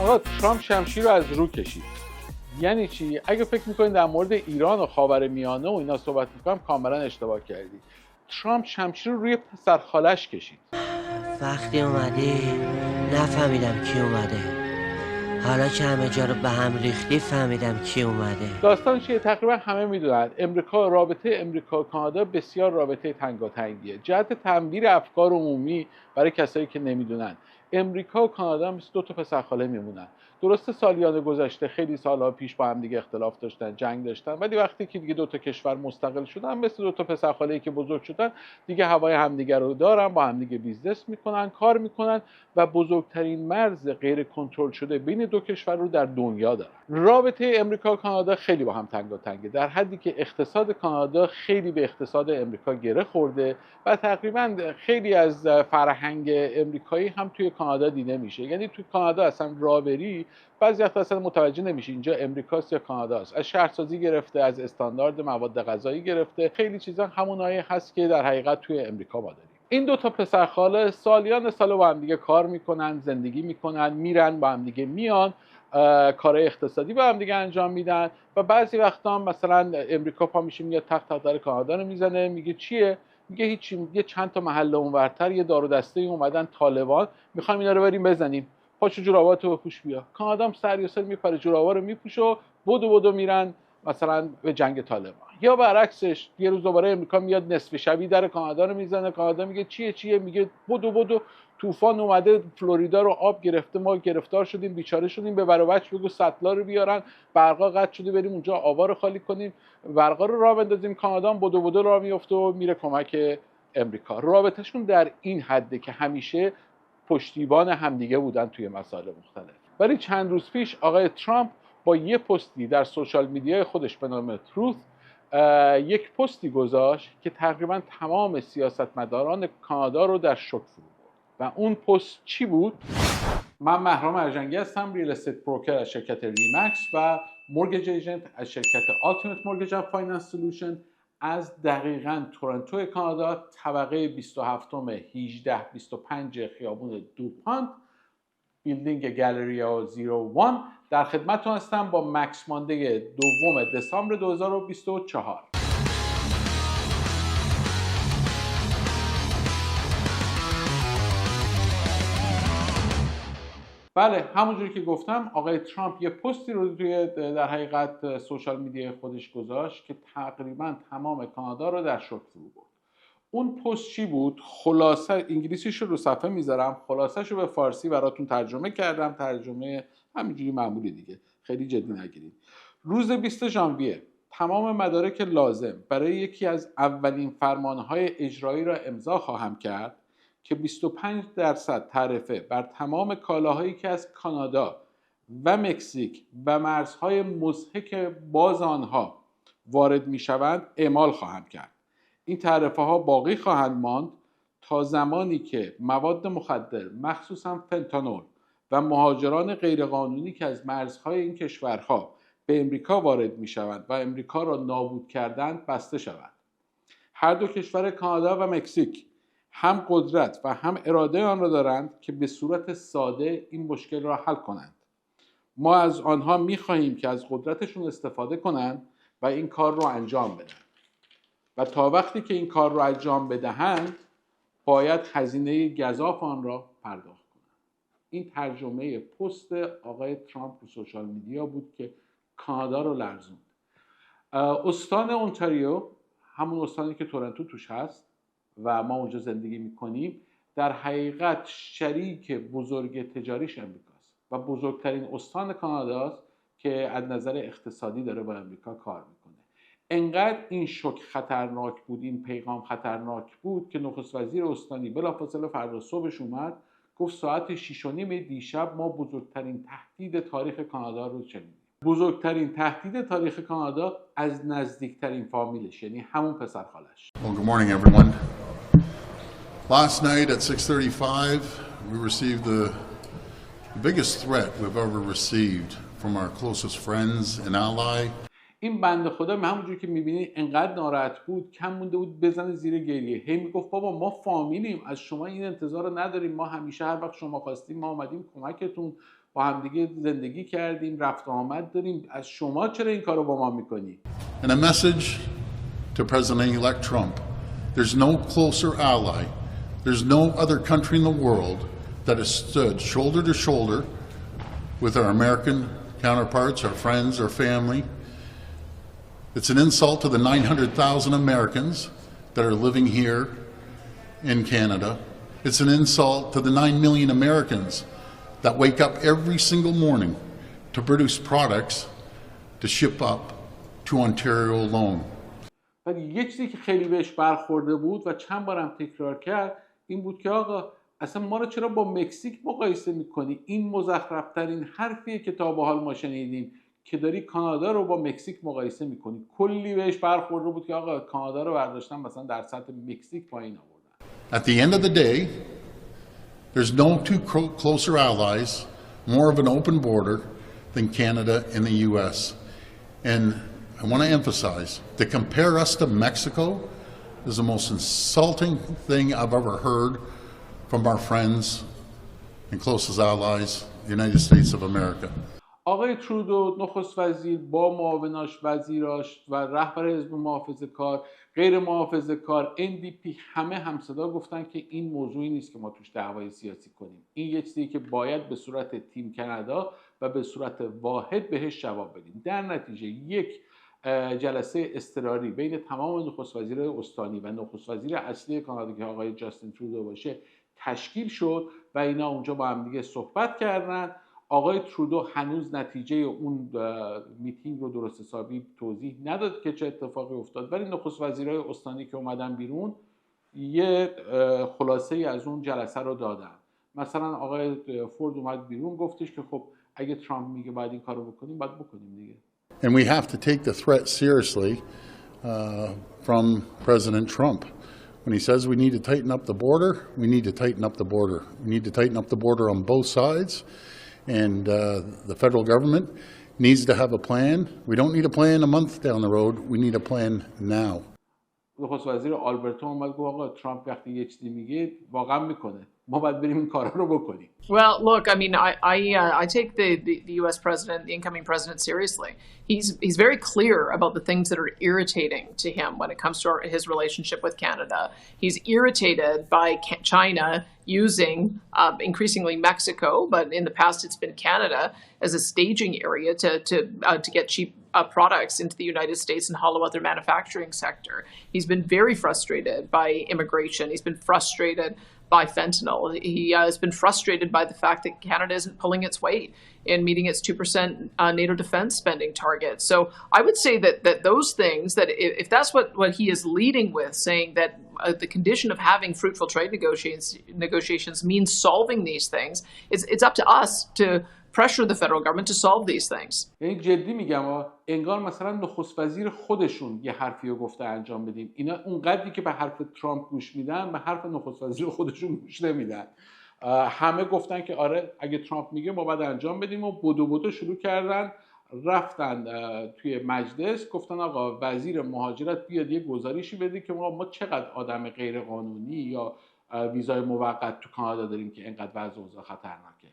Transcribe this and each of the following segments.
آقا ترامپ شمشیر رو از رو کشید. یعنی چی؟ اگه فکر میکنید در مورد ایران و خاورمیانه و اینا صحبت میکنم کاملا اشتباه کردی. ترامپ شمشیر رو روی پسر خالش کشید. وقتی اومدی نفهمیدم کی اومده، حالا که همه جا رو به هم ریختی فهمیدم کی اومده. داستان چیه؟ تقریبا همه میدونن رابطه امریکا و کانادا بسیار رابطه تنگاتنگیه. جهت تنویر افکار عمومی برای کسایی که نمیدونن، امریکا و کانادا مثل دو تا پسرخاله میمونن. درسته سالیان گذشته خیلی سالها پیش با هم دیگه اختلاف داشتن، جنگ داشتن، ولی وقتی که دیگه دو تا کشور مستقل شدن مثل دو تا پسرخاله‌ای که بزرگ شدن دیگه هوای همدیگه رو دارن، با همدیگه بیزنس میکنن، کار میکنن و بزرگترین مرز غیر کنترل شده بین دو کشور رو در دنیا دارن. رابطه امریکا و کانادا خیلی با هم تنگاتنگه، در حدی که اقتصاد کانادا خیلی به اقتصاد امریکا گره خورده و تقریبا خیلی از فرهنگ امریکایی هم توی کانادا دیده میشه. یعنی توی کانادا اصلا رابری بعضی وقتا اصلا متوجه نمیشه اینجا امریکاست یا کاناداست. از شهرسازی گرفته، از استاندارد مواد غذایی گرفته، خیلی چیزا همونایی هست که در حقیقت توی امریکا ما داریم. این دو تا پسرخاله سالیان سال با هم دیگه کار میکنن، زندگی میکنن، میرن با هم دیگه میان، کارهای اقتصادی با هم دیگه انجام میدن و بعضی وقتا هم مثلا امریکا پا میشه میاد تق در کانادا رو میزنه، میگه چیه؟ میگه هیچی، میگه چند تا محله اونورتر یه دار و دسته اومدن طالبان میخوایم اینا رو بریم بزنیم، پاشو جوراباتو بپوش بیا. کانادا هم سر میپره جورابا رو میپوشه و بدو میرن مثلا به جنگ طالبان. یا برعکسش یه روز دوباره امریکا میاد نصف شبی در کانادا رو میزنه، کانادا میگه چیه، میگه بدو طوفان اومده فلوریدا رو آب گرفته، ما گرفتار شدیم، بیچاره شدیم، به بر و بچ بگو سطلا رو بیارن، برقا قطع شده، بریم اونجا آبا رو خالی کنیم، برقا رو راه بندازیم. کانادا هم بدو راه میفته و میره کمک امریکا. رابطهشون در این حده که همیشه پشتیبان همدیگه بودن توی مسائل مختلف. ولی چند روز پیش آقای ترامپ با یه پستی در سوشال میدیای خودش به نام تروث یک پستی گذاشت که تقریبا تمام سیاستمداران کانادا رو در شوک فرو برد. و اون پست چی بود؟ من مهرام ارجنگی هستم، ریل استیت بروکر از شرکت ریمکس و مورگیج ایجنت از شرکت آلتیمیت مورگیج اند فایننس سولوشن از دقیقاً تورنتو کانادا، طبقه 27 1825 خیابون دوپانت، بیلدینگ گالریا 01. در خدمتتون هستم با مکس ماندی 2 دسامبر 2024. بله، همونجوری که گفتم آقای ترامپ یه پستی رو توی در حقیقت سوشال میدیا خودش گذاشت که تقریبا تمام کانادا رو در شوک فرو برد. اون پست چی بود؟ خلاصه انگلیسیش رو صفحه میذارم، خلاصه‌ش رو به فارسی براتون ترجمه کردم، ترجمه همینجوری معمولی دیگه، خیلی جدی نگیرید. روز 20 ژانویه تمام مدارک لازم برای یکی از اولین فرمانهای اجرایی را امضا خواهم کرد که 25% تعرفه بر تمام کالاهایی که از کانادا و مکزیک و مرزهای مضحک باز آنها وارد میشوند اعمال خواهم کرد. این تعرفه ها باقی خواهند ماند تا زمانی که مواد مخدر مخصوصا فنتانول و مهاجران غیرقانونی که از مرزهای این کشورها به امریکا وارد می شوند و امریکا را نابود کردند بسته شود. هر دو کشور کانادا و مکزیک هم قدرت و هم اراده آن را دارند که به صورت ساده این مشکل را حل کنند. ما از آنها می خواهیم که از قدرتشون استفاده کنند و این کار را انجام بدن. و تا وقتی که این کار رو انجام بدهند باید هزینه گزاف آن را پرداخت کنند. این ترجمه پست آقای ترامپ رو سوشال میدیا بود که کانادا رو لرزوند. استان اونتاریو، همون استانی که تورنتو توش هست و ما اونجا زندگی میکنیم، در حقیقت شریک بزرگ تجاریش امریکاست و بزرگترین استان کاناداست که از نظر اقتصادی داره با امریکا کار میکنه. انقدر این شوک خطرناک بود، این پیغام خطرناک بود که نخست وزیر استانی بلافاصله فردا صبحش اومد گفت ساعت 6:30 دیشب ما بزرگترین تهدید تاریخ کانادا رو شنیدیم. بزرگترین تهدید تاریخ کانادا از نزدیکترین فامیلش، یعنی همون پسر خالش. Well, good morning everyone. Last night at 6:35 we received the biggest threat we've ever received from our closest friends and ally. این بنده خدا همونجوری که میبینید انقدر ناراحت بود، کم مونده بود بزنه زیر گریه. هی میگفت بابا ما فامیلیم، از شما این انتظار رو نداریم، ما همیشه هر وقت شما خواستیم ما اومدیم کمکتون، با همدیگه زندگی کردیم، رفت و آمد داریم. از شما چرا این کارو با ما میکنی؟ And a message to President-elect Trump. There's no closer ally. There's no other country in the world that has stood shoulder to shoulder with our American counterparts, our friends, our family. It's an insult to the 900,000 Americans that are living here in Canada. It's an insult to the 9 million Americans that wake up every single morning to produce products to ship up to Ontario alone. ولی یک چیزی که خیلی بهش برخورده بود و چند بارم تکرار کرد این بود که آقا اصلا ما رو چرا با مکزیک مقایسه میکنی؟ این مزخرف‌ترین حرفیه که تا به حال ما شنیدیم که داری کانادا رو با مکزیک مقایسه میکنی. کلی بهش برخورده بود که آقا کانادا رو برداشتن مثلا در سطح مکزیک پایین آوردن. At the end of the day, there's no two closer allies, more of an open border than Canada and the U.S. And I want to emphasize, to compare us to Mexico is the most insulting thing I've ever heard from our friends and closest allies, the United States of America. آقای ترودو نخست وزیر با معاوناش، وزیراش و رهبر حزب محافظه‌کار، غیر محافظه‌کار، NDP همه همصدا گفتن که این موضوعی نیست که ما توش دعوای سیاسی کنیم. این یه چیزی که باید به صورت تیم کانادا و به صورت واحد بهش جواب بدیم. در نتیجه یک جلسه اضطراری بین تمام نخست وزیرای استانی و نخست وزیر اصلی کانادا که آقای جاستین ترودو باشه تشکیل شد و اینا اونجا با هم دیگه صحبت کردن. آقای ترودو هنوز نتیجه اون میتینگ رو درست حسابی توضیح نداد که چه اتفاقی افتاد، ولی نخست وزیرای استانی که اومدن بیرون یه خلاصه از اون جلسه رو دادن. مثلا آقای فورد اومد بیرون گفتش که خب اگه ترامپ میگه باید این کارو بکنیم باید بکنیم دیگه. And we have to take the threat seriously from President Trump. When he says we need to tighten up the border, we need to tighten up the border. We need to tighten up the border on both sides. And the federal government needs to have a plan. We don't need a plan a month down the road. We need a plan now. نخست وزیر آلبرتو اومد گفت آقا ترامپ وقتی یه چیزی میگه واقعا میکنه. ما باید بریم این کارا رو بکنیم. Well, look, I mean, I take the U.S. president, the incoming president, seriously. He's very clear about the things that are irritating to him when it comes to his relationship with Canada. He's irritated by China using increasingly Mexico, but in the past it's been Canada as a staging area to get cheap products into the United States and hollow out their manufacturing sector. He's been very frustrated by immigration. He's been frustrated by fentanyl. He has been frustrated by the fact that Canada isn't pulling its weight in meeting its 2% NATO defense spending target. So I would say that those things, that if that's what he is leading with, saying that the condition of having fruitful trade negotiations means solving these things, it's up to us to pressure the federal government to solve these things. یعنی جدی میگم انگار مثلا نخست وزیر خودشون یه حرفی رو گفته انجام بدیم. اینا اونقدری که به حرف ترامپ گوش میدن به حرف نخست وزیر خودشون گوش نمیدن. همه گفتن که آره اگه ترامپ میگه ما باید انجام بدیم و بدو شروع کردن رفتن توی مجلس گفتن آقا وزیر مهاجرت بیاد یه گزارشی بده که ما چقدر آدم غیر قانونی یا ویزای موقت تو کانادا داریم که اینقدر وضع اوضاع خطرناکه.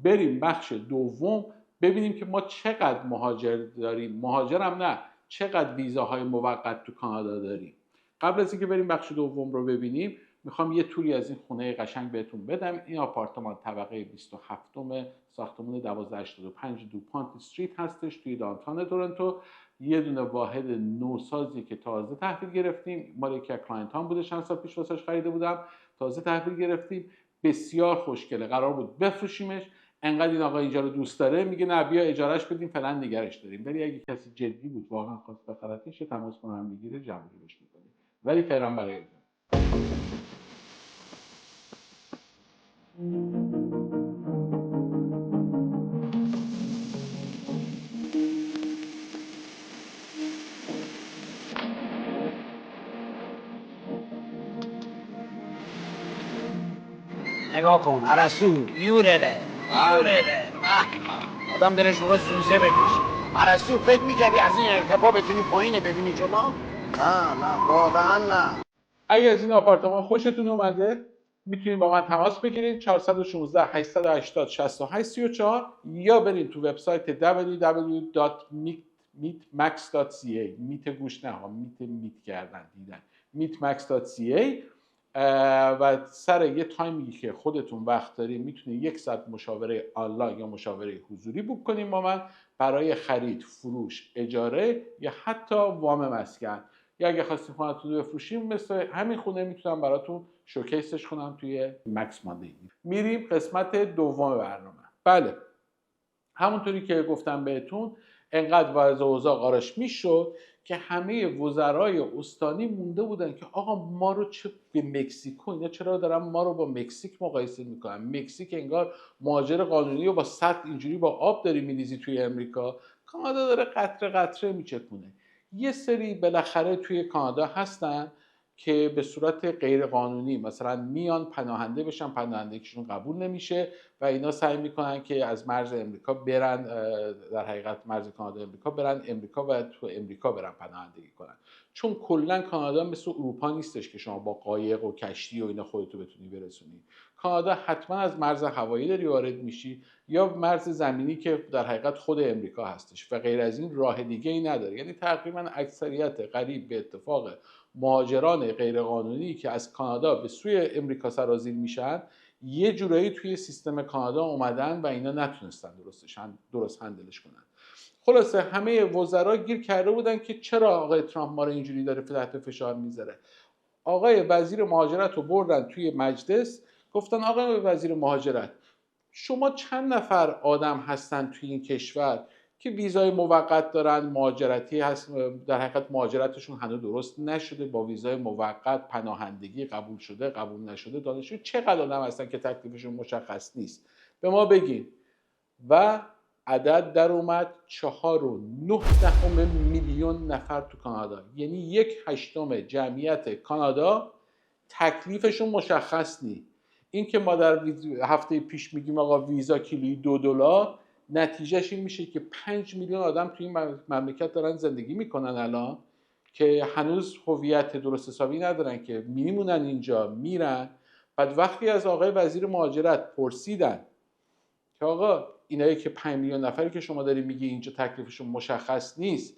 بریم بخش دوم ببینیم که ما چقدر مهاجر داریم، مهاجرم نه، چقدر ویزاهای موقت تو کانادا داریم. قبل از اینکه بریم بخش دوم رو ببینیم میخوام یه توری از این خونه قشنگ بهتون بدم. این آپارتمان طبقه 27 ساختمان 1285 دوپانت استریت هستش توی دانتان تورنتو. یه دونه واحد نوسازی که تازه تحویل گرفتیم، مال یکی از کلاینتام بوده، چند سال پیش واسش خریده بودم، تازه تحویل گرفتیم. بسیار خوشگله، قرار بود بفروشیمش، انقدر این آقا اینجا رو دوست داره میگه نه بیا اجارهش بدیم فعلا نگرش داریم. ولی اگه کسی جدی بود واقعا خواست بخرتش تماس با هم میگیره جمعش میکنه. ولی فعلا برای نگاه کن عرصو میوره آدم دلش رو سوزه بکشه. عرصو فکر میکردی از این ارتفاع بتونی پایینه ببینی جلو؟ نه واقعا نه. اگه از این آپارتمان خوشتون اومده میتونید با من تماس بگیرید 416 880 68 34 یا برید تو وبسایت www.meetmax.ca میت گوش نه ها میت کردن دیدن meetmax.ca و سر یه تایمی که خودتون وقت دارید میتونید 1 ساعت مشاوره آنلاین یا مشاوره حضوری بوک کنید با من برای خرید، فروش، اجاره یا حتی وام مسکن. یا اگه خواستید خونتون رو بفروشیم مثل همین خونه میتونم براتون شوکیسش کنم توی مکس ماندی. میریم قسمت دوم برنامه. بله همونطوری که گفتم بهتون انقدر وضع اوضاع قارش میشد که همه وزرای استانی مونده بودن که آقا ما رو چه به مکزیکو اینا چرا دارن ما رو با مکزیک مقایسه میکنن؟ مکزیک انگار مهاجر قانونی رو با سطل اینجوری با آب داری میریزی توی امریکا، کانادا داره قطره قطره میچکونه. یه سری بالاخره توی کانادا هستن که به صورت غیر قانونی مثلا میان پناهنده بشن، پناهندگیشون قبول نمیشه و اینا سعی میکنن که از مرز امریکا برن، در حقیقت مرز کانادا امریکا برن امریکا و تو امریکا برن پناهندگی کنن. چون کلا کانادا مثل اروپا نیستش که شما با قایق و کشتی و اینا خودتو بتونی برسونی. کانادا حتما از مرز هوایی داری وارد میشی یا مرز زمینی که در حقیقت خود امریکا هستش و غیر از این راه دیگه ای نداره. یعنی تقریبا اکثریت قریب به اتفاق مهاجران غیرقانونی که از کانادا به سوی امریکا سرازیر میشن یه جورایی توی سیستم کانادا اومدن و اینا نتونستن درست هندلش کنن. خلاصه همه وزرا گیر کرده بودن که چرا آقای ترامپ ما رو اینجوری داره تحت فشار میذاره. آقای وزیر مهاجرت رو بردن توی مجلس، گفتن آقای وزیر مهاجرت شما چند نفر آدم هستن توی این کشور که ویزای موقت دارن، مهاجرتی هست، در حقیقت مهاجرتشون هنوز درست نشده، با ویزای موقت پناهندگی قبول شده قبول نشده دانشجو چقدر آدم هستن که تکلیفشون مشخص نیست، به ما بگین. و عدد در اومد 4.9 میلیون نفر تو کانادا، یعنی 1/8 جمعیت کانادا تکلیفشون مشخص نیست. این که ما در هفته پیش میگیم آقا ویزا کیلویی $2، نتیجهش این میشه که 5 میلیون آدم توی این مملکت دارن زندگی میکنن الان که هنوز هویت درست حسابی ندارن که میمونن اینجا میرن. بعد وقتی از آقای وزیر مهاجرت پرسیدن که آقا اینایی که 5 میلیون نفری که شما داری میگی اینجا تکلیفشون مشخص نیست،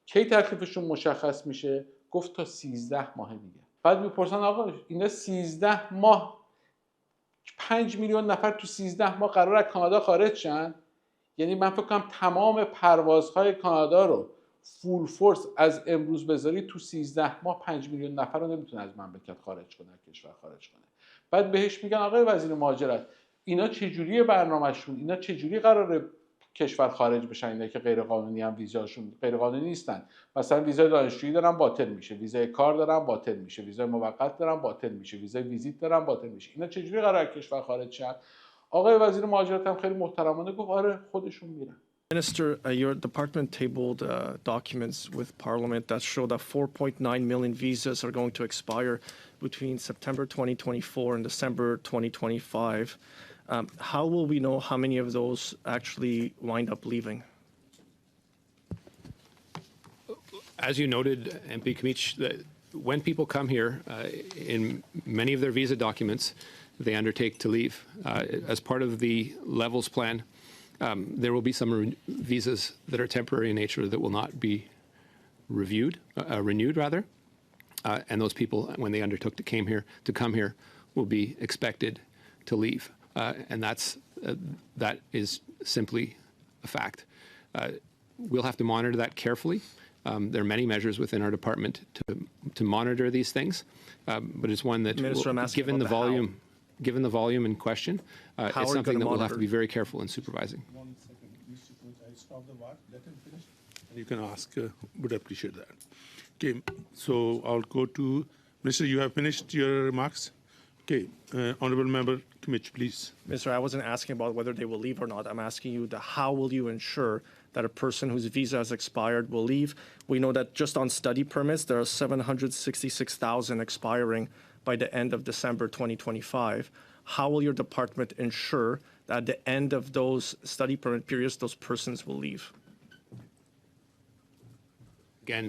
کی تکلیفشون مشخص میشه؟ گفت تا 13 ماه دیگه. بعد میپرسن آقا اینا 13 ماه 5 میلیون نفر تو 13 ماه قرار از کانادا خارج شن؟ یعنی من فکر کنم تمام پروازهای کانادا رو فول فورس از امروز بذاری تو 13 ماه 5 میلیون نفر رو نمیتونه از مملکت خارج کنه، کشور خارج کنه. بعد بهش میگن آقای وزیر مهاجرت اینا چجوریه برنامه‌شون؟ اینا چجوری قراره کشور خارج بشن؟ اینا که غیر قانونی هم ویزاشون غیر قانونی نیستن، مثلا ویزای دانشجویی دارن باطل میشه، ویزای کار دارن باطل میشه، ویزای موقت دارن باطل میشه، ویزای ویزیت دارن باطل میشه، اینا چجوری قراره کشور خارج شن؟ آقای وزیر مهاجرت هم خیلی محترمانه گفت آره خودشون میرن. Minister, your department tabled documents with Parliament that show that 4.9 million visas are going to expire between September 2024 and December 2025. How will we know how many of those actually wind up leaving? As you noted, MP Kamich, when people come here, in many of their visa documents, they undertake to leave. As part of the Levels plan, there will be some visas that are temporary in nature that will not be renewed rather. And those people, when they undertook to come here, will be expected to leave. And that is simply a fact. We'll have to monitor that carefully. There are many measures within our department to monitor these things, but it's one that, Minister, given the volume in question, it's something that we'll have to be very careful in supervising. 1 second, Mr. Coach, I stop the watch, let him finish, and you can ask, would appreciate that. Okay, so I'll go to, Minister, you have finished your remarks? Okay, Honorable Member Kamich, please. Minister, I wasn't asking about whether they will leave or not. I'm asking you how will you ensure that a person whose visa has expired will leave? We know that just on study permits, there are 766,000 expiring by the end of December 2025. How will your department ensure that at the end of those study permit periods, those persons will leave? Again,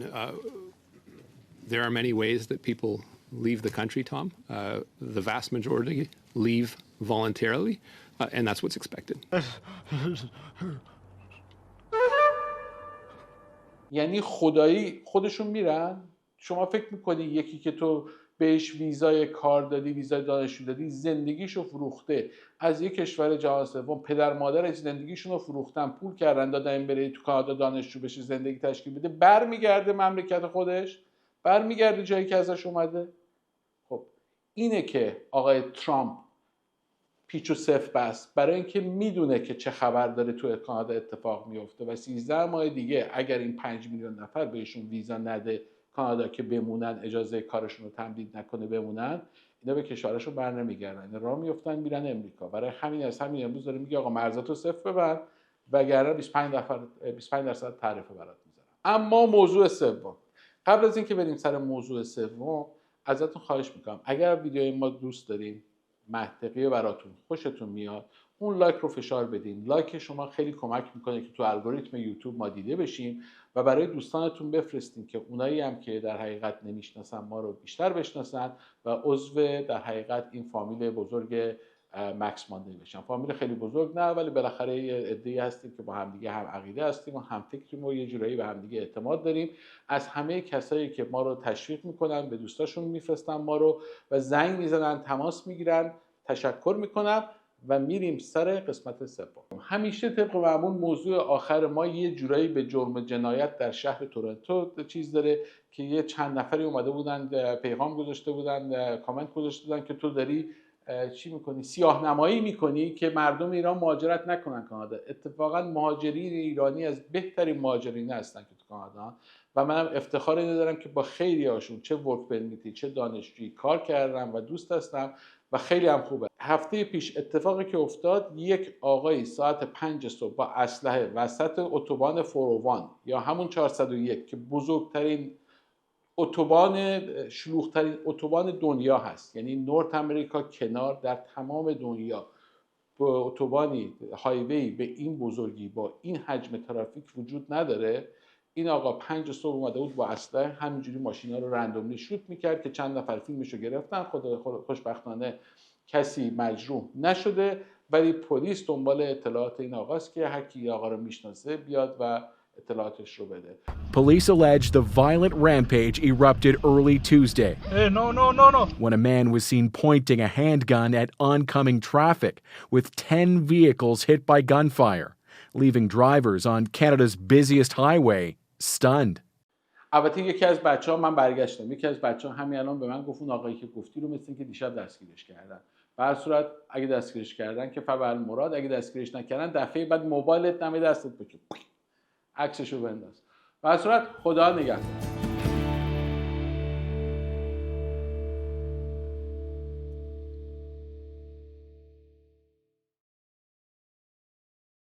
there are many ways that people leave the country, Tom. The vast majority leave voluntarily, and that's what's expected. یعنی خدایی خودشون میرن؟ شما فکر میکنی یکی که تو بهش ویزای کار دادی، ویزای دانشجو دادی، زندگیشو فروخته، از یک کشور جهان سوم پدر مادرش زندگیشون رو فروختن، پول کردن دادن این بره تو کانادا دانشجو بشه، زندگی تشکیل بده، برمیگرده مملکت خودش، برمیگرده جایی که ازش اومده؟ خب اینه که آقای ترامپ پیچ و صفر بست، برای اینکه میدونه که چه خبر داره تو کانادا اتفاق میفته و 13 ماه دیگه اگر این 5 میلیون نفر بهشون ویزا نده کانادا که بمونن، اجازه کارشون رو تمدید نکنه بمونن، اینا به کشورشون برنمیگردن، اینا راه میافتن میرن امریکا. برای همین از همین امروز داره میگه آقا مرزاتو صفر ببند وگرنه 25 درصد تعرفه برات میذارم. اما موضوع سوم، قبل از اینکه بریم سر موضوع سوم، ازتون خواهش میکنم اگر ویدیوی ما دوست دارین، منطقیه براتون، خوشتون میاد، اون لایک رو فشار بدین. لایک شما خیلی کمک میکنه که تو الگوریتم یوتیوب ما دیده بشیم و برای دوستانتون بفرستین که اونایی هم که در حقیقت نمیشناسن ما رو بیشتر بشناسن و عضو در حقیقت این فامیل بزرگ مکس ماندی بشن. فامیل خیلی بزرگ نه، ولی بالاخره یه عده‌ای هستیم که با همدیگه هم عقیده هستیم و هم فکریم و یه جورایی به همدیگه اعتماد داریم. از همه کسایی که ما رو تشویق میکنن، به دوستاشون میفرستن ما رو و زنگ میزنن، تماس میگیرن، تشکر میکنم و میریم سر قسمت سوم. همیشه طبق معمول موضوع آخر ما یه جورایی به جرم جنایت در شهر تورنتو چیز داره که یه چند نفری اومده بودن پیغام گذاشته بودن، کامنت گذاشته بودن که تو داری چی میکنی؟ سیاه نمایی میکنی که مردم ایران مهاجرت نکنن کانادا. اتفاقا مهاجرین ایرانی از بهترین مهاجرین هستن که تو کانادا و منم افتخار اینو دارم که با خیلی هاشون چه ورک پرمیتی چه دانشجویی کار کردم و دوست هستم و خیلی هم خوبه. هفته پیش اتفاقی که افتاد، یک آقای ساعت 5 صبح با اسلحه وسط اتوبان 401 یا همون 401 که بزرگترین اتوبان، شلوغ‌ترین اتوبان دنیا هست، یعنی نورت امریکا کنار در تمام دنیا با اتوبانی هایوی به این بزرگی با این حجم ترافیک وجود نداره. این آقا 5 صبح اومده بود با اسلحه همینجوری ماشینا رو رندوملی شوت میکرد که چند نفر فیلمشو گرفتن. خوشبختانه کسی مجروح نشده، ولی پلیس دنبال اطلاعات این آقاست که هر کی آقا رو میشناسه بیاد و اطلاعاتش رو بده. Police allege the violent rampage erupted early Tuesday. Hey, no. When a man was seen pointing a handgun at oncoming traffic, with 10 vehicles hit by gunfire, leaving drivers on Canada's busiest highway stunned. البته یکی از بچه‌ها، من برگشتم، یکی از بچه‌ها همین الان به من گفت اون آقایی که گفتی رو مثل اینکه دیشب دستگیرش کردن. به هر صورت اگه دستگیرش کردن که فبل مراد، اگه دستگیرش نکردن دفعه بعد موبایلت نمی دستت بکن، عکسشو بنداز. به هر صورت خدا نگهدار.